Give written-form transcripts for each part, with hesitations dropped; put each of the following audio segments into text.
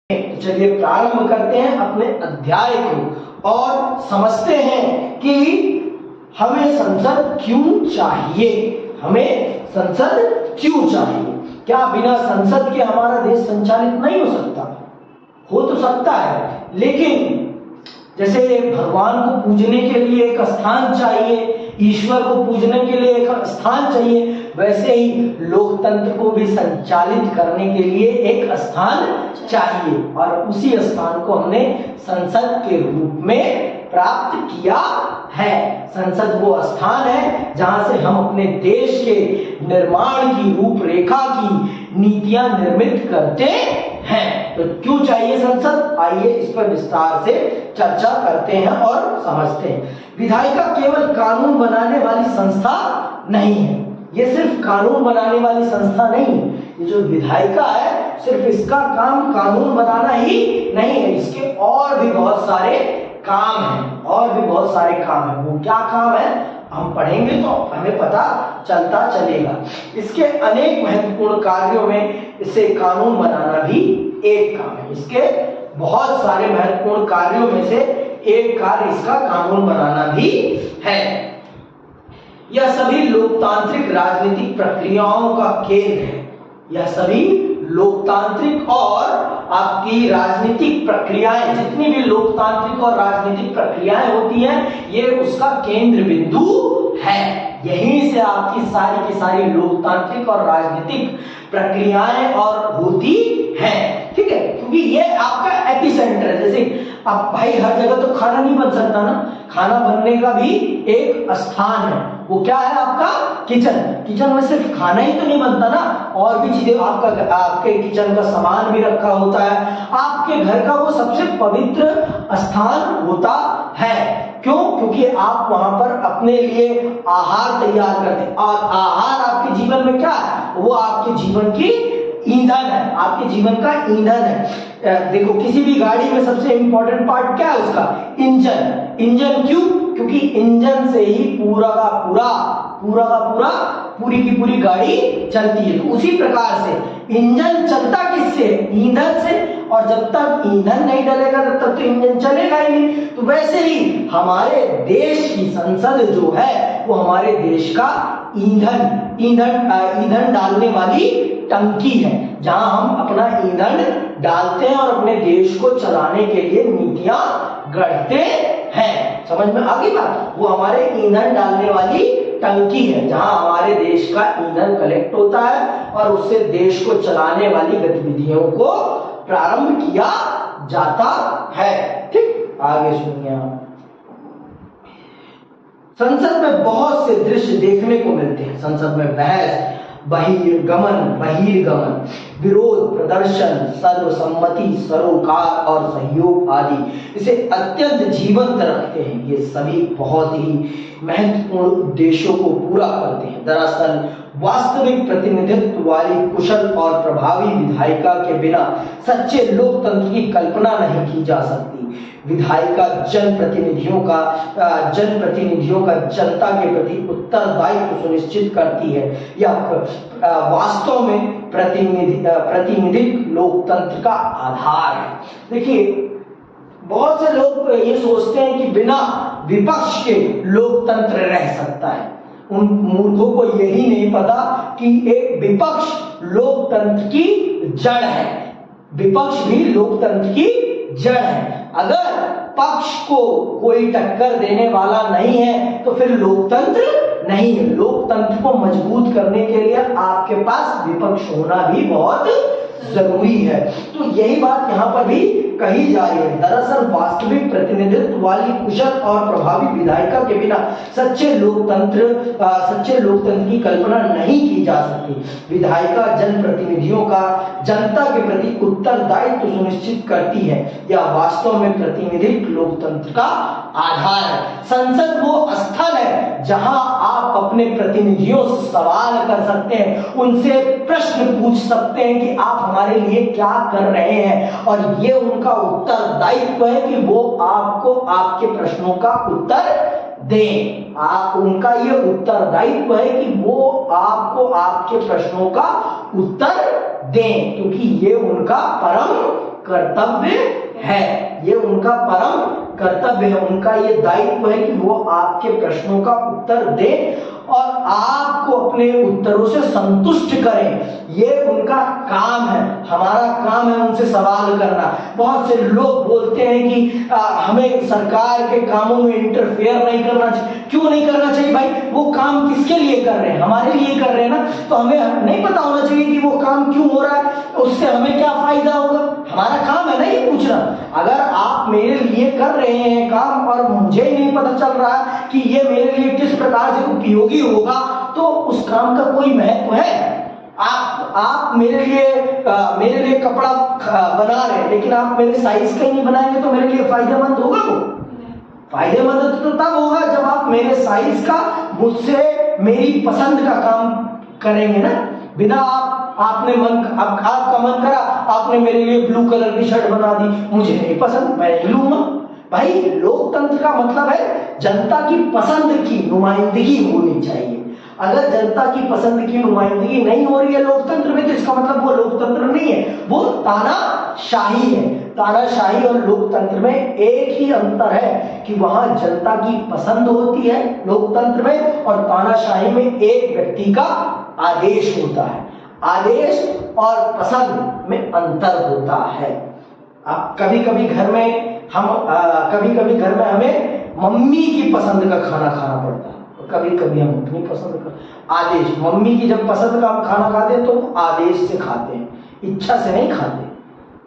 तो चलिए प्रारंभ करते हैं अपने अध्याय को और समझते हैं कि हमें संसद क्यों चाहिए। हमें संसद क्यों चाहिए? क्या बिना संसद के हमारा देश संचालित नहीं हो सकता? हो तो सकता है, लेकिन जैसे भगवान को पूजने के लिए एक स्थान चाहिए, ईश्वर को पूजने के लिए एक स्थान चाहिए, वैसे ही लोकतंत्र को भी संचालित करने के लिए एक स्थान चाहिए और उसी स्थान को हमने संसद के रूप में प्राप्त किया है। संसद वो स्थान है जहां से हम अपने देश के निर्माण की रूपरेखा की नीतियां निर्मित करते हैं। तो क्यों चाहिए संसद? आइए इस पर विस्तार से चर्चा करते हैं और समझते हैं। विधायिका केवल कानून बनाने वाली संस्था नहीं है। ये सिर्फ कानून बनाने वाली संस्था नहीं है। ये जो विधायिका है सिर्फ इसका काम कानून बनाना ही नहीं है, इसके और भी बहुत सारे काम हैं। और भी बहुत सारे काम हैं। वो क्या काम है हम पढ़ेंगे तो हमें पता चलता चलेगा। इसके अनेक महत्वपूर्ण कार्यों में इसे कानून बनाना भी एक काम है। इसके बहुत सारे महत्वपूर्ण कार्यों में से एक कार्य इसका कानून बनाना भी है। यह सभी लोकतांत्रिक राजनीतिक प्रक्रियाओं का केंद्र है। यह सभी लोकतांत्रिक और आपकी राजनीतिक प्रक्रियाएं, जितनी भी लोकतांत्रिक और राजनीतिक प्रक्रियाएं होती हैं, ये उसका केंद्र बिंदु है। यहीं से आपकी सारी की सारी लोकतांत्रिक और राजनीतिक प्रक्रियाएं और होती हैं, ठीक है, क्योंकि ये आपका एपिसेंटर है। जैसे अब भाई हर जगह तो खाना नहीं बन सकता ना, खाना बनने का भी एक स्थान है। वो क्या है आपका? किचन। किचन में सिर्फ खाना ही तो नहीं बनता ना, और भी चीजें आपके किचन का सामान भी रखा होता है। आपके घर का वो सबसे पवित्र स्थान होता है। क्यों? क्योंकि आप वहां पर अपने लिए आहार तैयार करते हैं और आहार आपके जीवन में क्या है? वो आपके जीवन की ईंधन है, आपके जीवन का ईंधन है। देखो किसी भी गाड़ी में सबसे इंपॉर्टेंट पार्ट क्या है उसका? इंजन। इंजन क्यों? क्योंकि इंजन से ही पूरा का पूरा पूरी की पूरी गाड़ी चलती है। तो उसी प्रकार से इंजन चलता किससे? ईंधन से। और जब तक ईंधन नहीं डलेगा तब तक तो इंजन चलेगा ही नहीं। तो वैसे ही हमारे देश की संसद जो है वो हमारे देश का ईंधन डालने वाली टंकी है, जहां हम अपना ईंधन डालते हैं और अपने देश को चलाने के लिए नीतियां गढ़ते हैं। समझ में आ गई बात? वो हमारे ईंधन डालने वाली टंकी है, जहां हमारे देश का ईंधन कलेक्ट होता है और उससे देश को चलाने वाली गतिविधियों को प्रारंभ किया जाता है। ठीक, आगे सुनिए आप। संसद में बहुत से दृश्य देखने को मिलते हैं। संसद में बहस, बहिर्गमन, विरोध प्रदर्शन, सर्वसम्मति, सरोकार और सहयोग आदि इसे अत्यंत जीवंत रखते हैं। ये सभी बहुत ही महत्वपूर्ण उद्देश्यों को पूरा करते हैं। दरअसल वास्तविक प्रतिनिधित्व वाली कुशल और प्रभावी विधायिका के बिना सच्चे लोकतंत्र की कल्पना नहीं की जा सकती। विधायिका जनप्रतिनिधियों का जनता के प्रति उत्तरदायित्व सुनिश्चित करती है। यह वास्तव में प्रतिनिधिक लोकतंत्र का आधार है। देखिए बहुत से लोग ये सोचते हैं कि बिना विपक्ष के लोकतंत्र रह सकता है। उन मूर्खों को यही नहीं पता कि एक विपक्ष लोकतंत्र की जड़ है। विपक्ष भी लोकतंत्र की जड़ है। अगर पक्ष को कोई टक्कर देने वाला नहीं है तो फिर लोकतंत्र नहीं है। लोकतंत्र को मजबूत करने के लिए आपके पास विपक्ष होना भी बहुत जरूरी है। तो यही बात यहाँ पर भी कही जा रही है। दरअसल वास्तविक प्रतिनिधित्व वाली कुशल और प्रभावी विधायिका के बिना सच्चे लोकतंत्र की कल्पना नहीं की जा सकती। विधायिका जनप्रतिनिधियों का जनता के प्रति उत्तरदायित्व सुनिश्चित करती है। यह वास्तव में प्रतिनिधिक लोकतंत्र का आधार है। संसद वो स्थल है जहां आप अपने प्रतिनिधियों से सवाल कर सकते हैं, उनसे प्रश्न पूछ सकते हैं कि आप हमारे लिए क्या कर रहे हैं, और ये उनका उत्तरदायित्व है कि वो आपको आपके प्रश्नों का उत्तर दें। उनका ये उत्तरदायित्व है कि वो आपको आपके प्रश्नों का उत्तर दें, क्योंकि ये उनका परम कर्तव्य है, ये उनका परम कर्तव्य है, उनका ये दायित्व है कि वो आपके प्रश्नों का उत्तर दें और आपको अपने उत्तरों से संतुष्ट करें। ये उनका काम है। हमारा काम है उनसे सवाल करना। बहुत से लोग बोलते हैं कि हमें सरकार के कामों में इंटरफेयर नहीं करना चाहिए। क्यों नहीं करना चाहिए भाई? वो काम किसके लिए कर रहे हैं? हमारे लिए कर रहे हैं ना। तो हमें नहीं पता होना चाहिए कि वो काम क्यों हो रहा है, उससे हमें क्या फायदा होगा। हमारा काम है ना ये पूछना। अगर आप मेरे लिए कर रहे हैं काम और मुझे ही नहीं पता चल रहा है कि ये मेरे लिए किस प्रकार से उपयोगी होगा, तो उस काम का कोई महत्व है? आप मेरे लिए कपड़ा बना रहे हैं, लेकिन आप मेरे साइज का ही नहीं बनाएंगे तो मेरे लिए फायदेमंद होगा? वो फायदेमंद तो तब होगा जब आप मेरे साइज का, मुझसे मेरी पसंद का काम करेंगे ना। बिना आपने आपका मन करा, आपने मेरे लिए ब्लू कलर की शर्ट बना दी, मुझे नहीं पसंद, मैं नहीं लूंगा। भाई लोकतंत्र का मतलब है जनता की पसंद की नुमाइंदगी होनी चाहिए। अगर जनता की पसंद की नुमाइंदगी नहीं हो रही है लोकतंत्र में, तो इसका मतलब वो लोकतंत्र नहीं है, वो तानाशाही है। तानाशाही और लोकतंत्र में एक ही अंतर है कि वहां जनता की पसंद होती है लोकतंत्र में, और तानाशाही में एक व्यक्ति का आदेश होता है। आदेश और पसंद में अंतर होता है। अब कभी कभी घर में हमें मम्मी की पसंद का खाना खाना पड़ता है, कभी कभी हम अपनी पसंद का आदेश। मम्मी की जब पसंद का हम खाना खाते हैं तो आदेश से खाते हैं, इच्छा से नहीं खाते।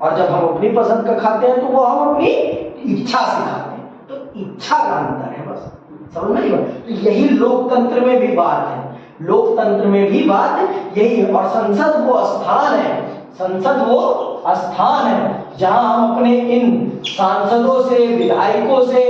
और जब हम अपनी पसंद का खाते हैं तो वो हम अपनी इच्छा से खाते हैं। तो इच्छा का अंतर है, बस समझ में नहीं बात। तो यही लोकतंत्र में भी बात है, लोकतंत्र में भी बात यही है। और संसद वो स्थान है, संसद वो स्थान है जहां हम अपने इन सांसदों से, विधायकों से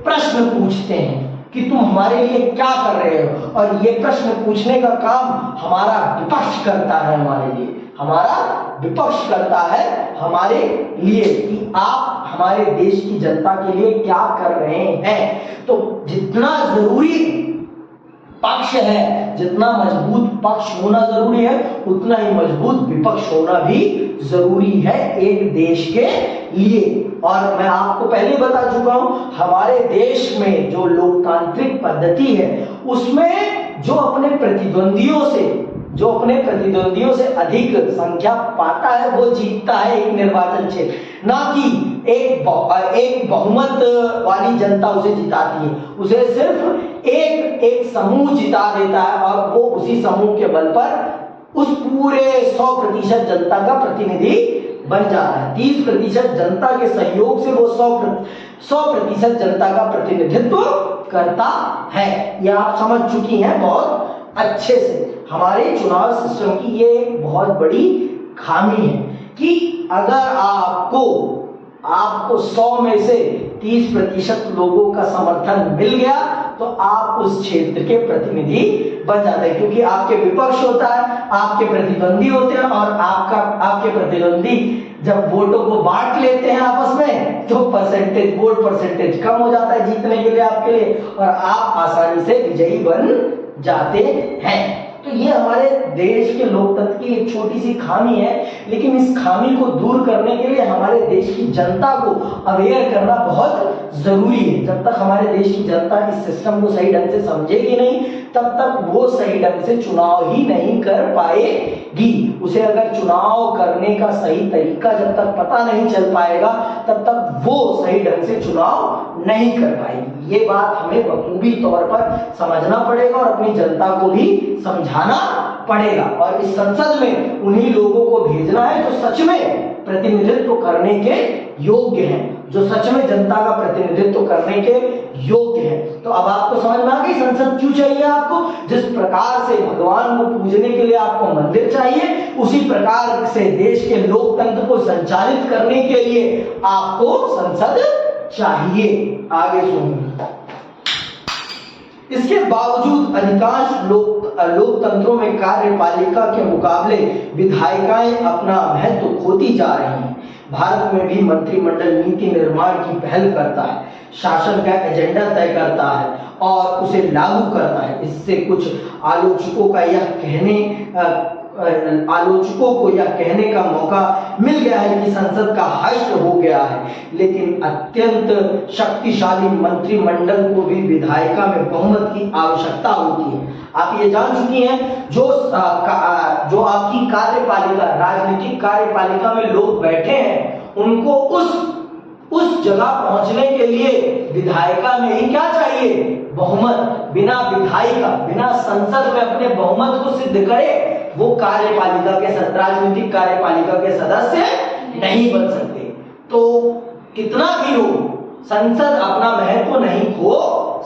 प्रश्न पूछते हैं कि तुम हमारे लिए क्या कर रहे हो। और ये प्रश्न पूछने का काम हमारा विपक्ष करता है, हमारे लिए हमारा विपक्ष करता है हमारे लिए कि आप हमारे देश की जनता के लिए क्या कर रहे हैं। तो जितना जरूरी पक्ष है, जितना मजबूत पक्ष होना जरूरी है, उतना ही मजबूत विपक्ष होना भी जरूरी है एक देश के लिए। और मैं आपको पहले ही बता चुका हूं, हमारे देश में जो लोकतांत्रिक पद्धति है उसमें जो अपने प्रतिद्वंदियों से अधिक संख्या पाता है वो जीतता है एक निर्वाचन क्षेत्र, ना कि एक बहुमत वाली जनता उसे जिताती है। उसे सिर्फ एक समूह जिता देता है और वो उसी समूह के बल पर उस पूरे 100% जनता का प्रतिनिधि बन जाता है। 30% जनता के सहयोग से वो 100% जनता का प्रतिनिधित्व करता है। यह आप समझ चुकी हैं बहुत अच्छे से। हमारे चुनाव सिस्टम की ये एक बहुत बड़ी खामी है कि अगर आपको 100 में से 30% लोगों का समर्थन मिल गया तो आप उस क्षेत्र के प्रतिनिधि बन जाते हैं, क्योंकि आपके विपक्ष होता है, आपके प्रतिद्वंदी होते हैं, और आपके प्रतिद्वंदी जब वोटों को बांट लेते हैं आपस में तो वोट परसेंटेज कम हो जाता है जीतने के लिए आपके लिए, और आप आसानी से विजयी बन जाते हैं। तो ये हमारे देश के लोकतंत्र की एक छोटी सी खामी है, लेकिन इस खामी को दूर करने के लिए हमारे देश की जनता को अवेयर करना बहुत जरूरी है। जब तक हमारे देश की जनता इस सिस्टम को सही ढंग से समझेगी नहीं, तब तक वो सही ढंग से चुनाव ही नहीं कर पाएगी। उसे अगर चुनाव करने का सही तरीका जब तक पता नहीं चल पाएगा, तब तक वो सही ढंग से चुनाव नहीं कर पाएगी। ये बात हमें बखूबी तौर पर समझना पड़ेगा और अपनी जनता को भी समझाना पड़ेगा। और इस संसद में उन्हीं लोगों को भेजना है जो सच में प्रतिनिधित्व करने के योग्य हैं, जो सच में जनता का प्रतिनिधित्व करने के योग्य है। तो अब आपको समझ में आ गई संसद क्यों चाहिए आपको। जिस प्रकार से भगवान को पूजने के लिए आपको मंदिर चाहिए, उसी प्रकार से देश के लोकतंत्र को संचालित करने के लिए आपको संसद चाहिए। आगे सुनिए। इसके बावजूद अधिकांश लोकतंत्रों में कार्यपालिका के मुकाबले विधायिकाएं अपना महत्व खोती जा रही हैं। भारत में भी मंत्रिमंडल नीति निर्माण की पहल करता है, शासन का एजेंडा तय करता है और उसे लागू करता है। इससे कुछ आलोचकों का यह आलोचकों को यह कहने का मौका मिल गया है कि संसद का हश्र हो गया है, लेकिन अत्यंत शक्तिशाली मंत्रिमंडल को भी विधायिका में बहुमत की आवश्यकता होती है। आप ये जान चुकी हैं, जो आपकी कार्यपालिका, राजनीतिक कार्यपालिका में लोग बैठे हैं, उनको उस जगह पहुंचने के लिए विधायिका में ही क्या चाहिए? बहुमत। बिना विधायिका, बिना संसद में अपने बहुमत को सिद्ध करे वो कार्यपालिका के, राजनीतिक कार्यपालिका के सदस्य नहीं बन सकते। तो कितना भी हो, संसद अपना महत्व नहीं खो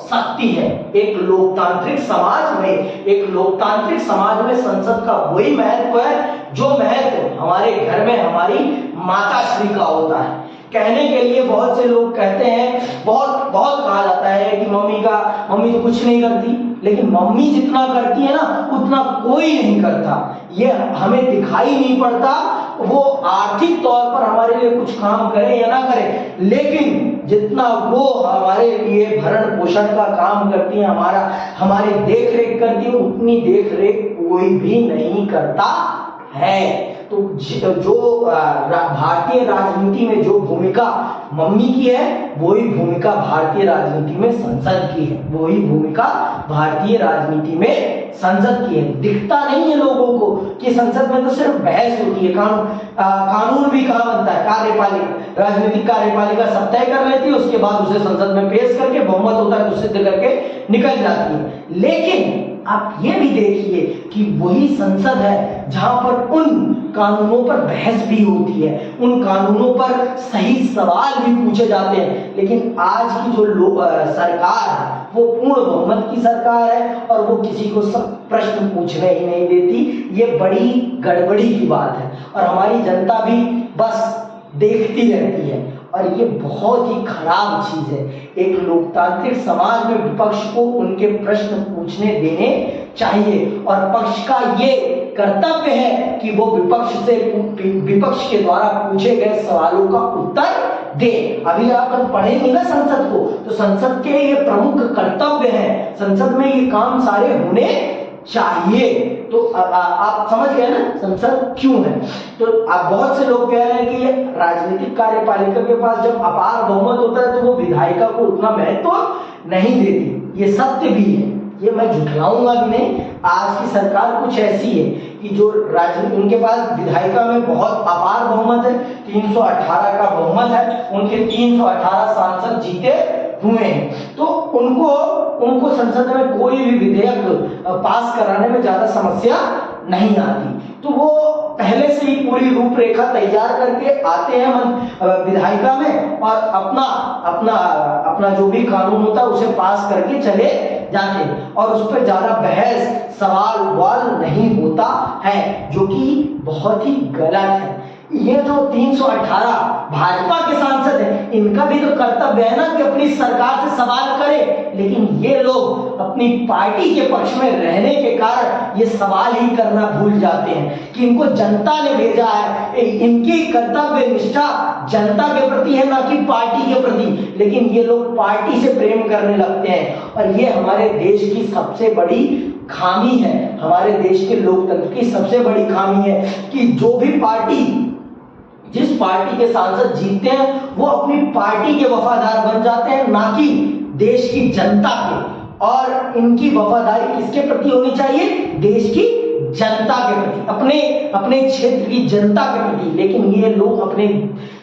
सकती है। एक लोकतांत्रिक समाज में संसद का वही महत्व है जो महत्व हमारे घर में हमारी माताश्री का होता है। कहने के लिए बहुत से लोग कहते हैं, बहुत कहा जाता है कि मम्मी तो कुछ नहीं करती, लेकिन मम्मी जितना करती है ना उतना कोई नहीं करता। ये हमें दिखाई नहीं पड़ता वो आर्थिक तौर पर हमारे लिए कुछ काम करे या ना करे, लेकिन जितना वो हमारे लिए भरण पोषण का काम करती है, हमारी देख रेख करती है, उतनी देख रेख कोई भी नहीं करता है। तो जो भारतीय राजनीति में जो भूमिका मम्मी की है, वही भूमिका भारतीय राजनीति में संसद की है, वही भूमिका भारतीय राजनीति में संसद की है। दिखता नहीं है लोगों को कि संसद में तो सिर्फ बहस होती है, कानून भी कहाँ बनता है? कार्यपालिका, राजनीतिक कार्यपालिका सब तय कर लेती है, उसके बाद उसे संसद में पेश करके बहुमत होता है तो सिद्ध करके निकल जाती है। लेकिन आप ये भी देखिए कि वही संसद है जहां पर उन कानूनों पर बहस भी होती है, उन कानूनों पर सही सवाल भी पूछे जाते हैं। लेकिन आज की जो सरकार है वो पूर्ण बहुमत की सरकार है और वो किसी को सब प्रश्न पूछने ही नहीं देती। ये बड़ी गड़बड़ी की बात है और हमारी जनता भी बस देखती रहती है और ये बहुत ही खराब चीज है। एक लोकतांत्रिक समाज में विपक्ष को उनके प्रश्न पूछने देने चाहिए और पक्ष का ये कर्तव्य है कि वो विपक्ष के द्वारा पूछे गए सवालों का उत्तर दे। अभी आप जब पढ़ेंगे ना संसद को, तो संसद के ये प्रमुख कर्तव्य है, संसद में ये काम सारे होने चाहिए। तो आप समझ गए ना संसद क्यों है। तो आप बहुत से लोग कह रहे हैं कि राजनीतिक कार्यपालिका के पास जब अपार बहुमत होता है तो वो विधायिका को उतना महत्व नहीं देती। ये सत्य भी है, ये मैं झुठलाऊंगा भी नहीं। आज की सरकार कुछ ऐसी है कि जो उनके पास विधायिका में बहुत अपार बहुमत है, 318 का बहुमत है, उनके 318 सांसद जीते हुए हैं, तो उनको संसद में कोई भी विधेयक पास कराने में ज्यादा समस्या नहीं आती। तो वो पहले से ही पूरी रूपरेखा तैयार करके आते हैं विधायिका में और अपना जो भी कानून होता है उसे पास करके चले जाते हैं और उस पर ज्यादा बहस सवाल नहीं होता है, जो कि बहुत ही गलत है। ये जो 318 भाजपा के सांसद हैं, इनका भी तो कर्तव्य है ना कि अपनी सरकार से सवाल करें, लेकिन ये लोग अपनी पार्टी के पक्ष में रहने के कारण ये सवाल ही करना भूल जाते हैं कि इनको जनता ने भेजा है। इनकी कर्तव्य निष्ठा जनता के प्रति है, ना कि पार्टी के प्रति, लेकिन ये लोग पार्टी से प्रेम करने लगते हैं और ये हमारे देश की सबसे बड़ी खामी है। हमारे देश के लोकतंत्र की सबसे बड़ी खामी है कि जिस पार्टी के सांसद जीतते हैं वो अपनी पार्टी के वफादार बन जाते हैं, ना कि देश की जनता के। और इनकी वफादारी किसके प्रति होनी चाहिए? देश की जनता के प्रति, अपने क्षेत्र की जनता के प्रति। लेकिन ये लोग अपने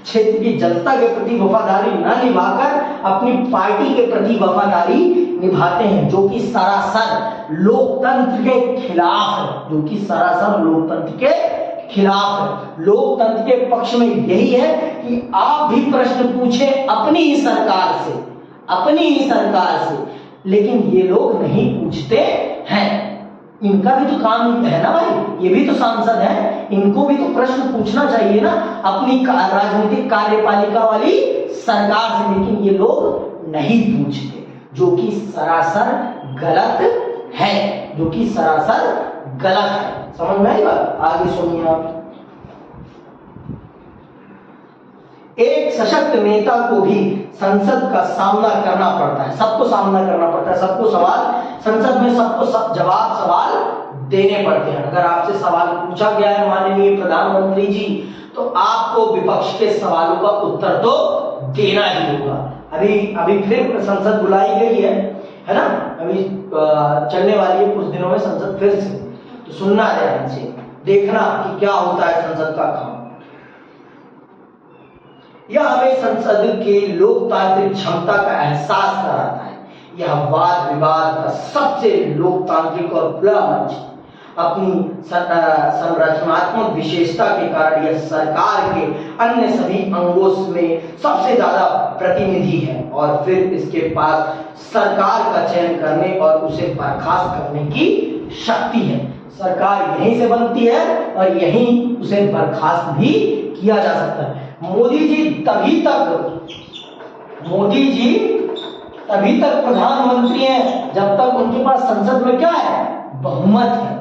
क्षेत्र की जनता के प्रति वफादारी न निभाकर अपनी पार्टी के प्रति वफादारी निभाते हैं, जो कि सरासर लोकतंत्र के खिलाफ है, जो कि सरासर लोकतंत्र के खिलाफ है। लोकतंत्र के पक्ष में यही है कि आप भी प्रश्न पूछें अपनी ही सरकार से, लेकिन ये लोग नहीं पूछते हैं। इनका भी तो काम है ना भाई, ये भी तो सांसद है, इनको भी तो प्रश्न पूछना चाहिए ना अपनी राजनीतिक कार्यपालिका वाली सरकार से, लेकिन ये लोग नहीं पूछते, जो कि सरासर गलत है, समझ में आई बात? आगे सुनिए आप। एक सशक्त नेता को भी संसद का सामना करना पड़ता है, सबको सामना करना पड़ता है, सबको सवाल संसद में सबको जवाब सवाल देने पड़ते हैं। अगर आपसे सवाल पूछा गया है माननीय प्रधानमंत्री जी, तो आपको विपक्ष के सवालों का उत्तर तो देना ही होगा। अभी फिर संसद बुलाई गई है ना, अभी चलने वाली है कुछ दिनों में संसद फिर से, तो सुनना ध्यान से, देखना कि क्या होता है संसद का काम। यह हमें संसद के लोकतांत्रिक क्षमता का एहसास कराता है। यह वाद विवाद का सबसे लोकतांत्रिक और खुला मंच, अपनी संरचनात्मक विशेषता के कारण यह सरकार के अन्य सभी अंगों में सबसे ज्यादा प्रतिनिधि है, और फिर इसके पास सरकार का चयन करने और उसे बर्खास्त करने की शक्ति है। सरकार यहीं से बनती है और यहीं उसे बर्खास्त भी किया जा सकता है। मोदी जी तभी तक प्रधानमंत्री हैं जब तक उनके पास संसद में क्या है, बहुमत है।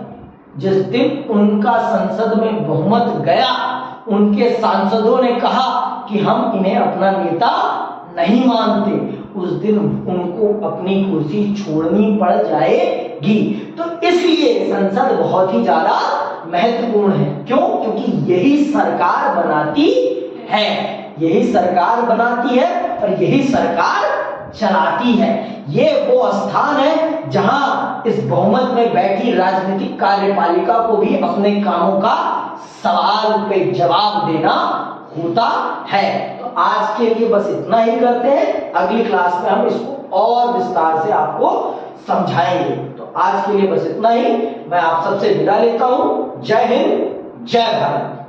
जिस दिन उनका संसद में बहुमत गया, उनके सांसदों ने कहा कि हम इन्हें अपना नेता नहीं मानते, उस दिन उनको अपनी कुर्सी छोड़नी पड़ जाएगी। तो इसलिए संसद बहुत ही ज्यादा महत्वपूर्ण है। क्यों? क्योंकि यही सरकार बनाती है, यही सरकार बनाती है और यही सरकार चलाती है। ये वो स्थान है जहां इस बहुमत में बैठी राजनीतिक कार्यपालिका को भी अपने कामों का सवाल पे जवाब देना होता है। तो आज के लिए बस इतना ही करते हैं, अगली क्लास में हम इसको और विस्तार से आपको समझाएंगे। तो आज के लिए बस इतना ही, मैं आप सबसे विदा लेता हूं। जय हिंद, जय भारत।